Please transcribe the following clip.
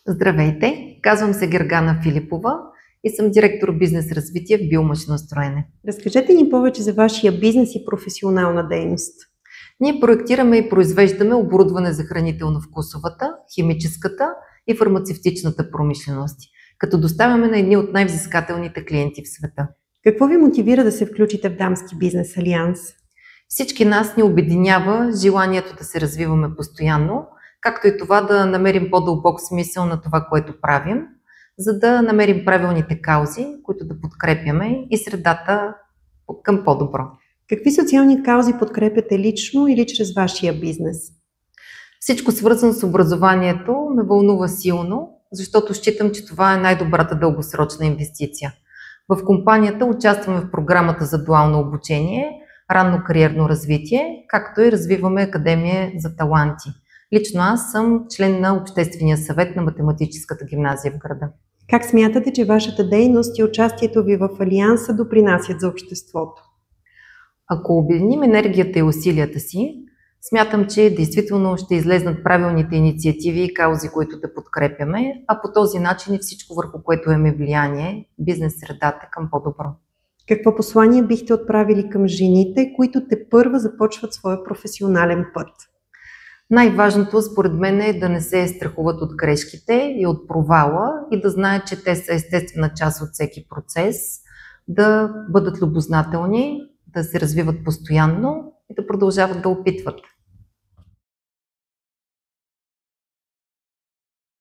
Здравейте, казвам се Гергана Филипова и съм директор бизнес развитие в биомашиностроене. Разкажете ни повече за вашия бизнес и професионална дейност. Ние проектираме и произвеждаме оборудване за хранително-вкусовата, химическата и фармацевтичната промишленост, като доставяме на едни от най-взискателните клиенти в света. Какво ви мотивира да се включите в Дамски бизнес алианс? Всички нас ни обединява желанието да се развиваме постоянно, както и това да намерим по-дълбок смисъл на това, което правим, за да намерим правилните каузи, които да подкрепяме и средата към по-добро. Какви социални каузи подкрепяте лично или чрез вашия бизнес? Всичко свързано с образованието ме вълнува силно, защото считам, че това е най-добрата дългосрочна инвестиция. В компанията участваме в програмата за дуално обучение, ранно кариерно развитие, както и развиваме Академия за таланти. Лично аз съм член на Обществения съвет на Математическата гимназия в града. Как смятате, че вашата дейност и участието ви в алианса допринасят за обществото? Ако обединим енергията и усилията си, смятам, че действително ще излезнат правилните инициативи и каузи, които да подкрепяме, а по този начин и всичко, върху което имаме влияние, бизнес средата към по-добро. Какво послание бихте отправили към жените, които тепърва започват своя професионален път? Най-важното според мен е да не се страхуват от грешките и от провала и да знаят, че те са естествена част от всеки процес, да бъдат любознателни, да се развиват постоянно и да продължават да опитват.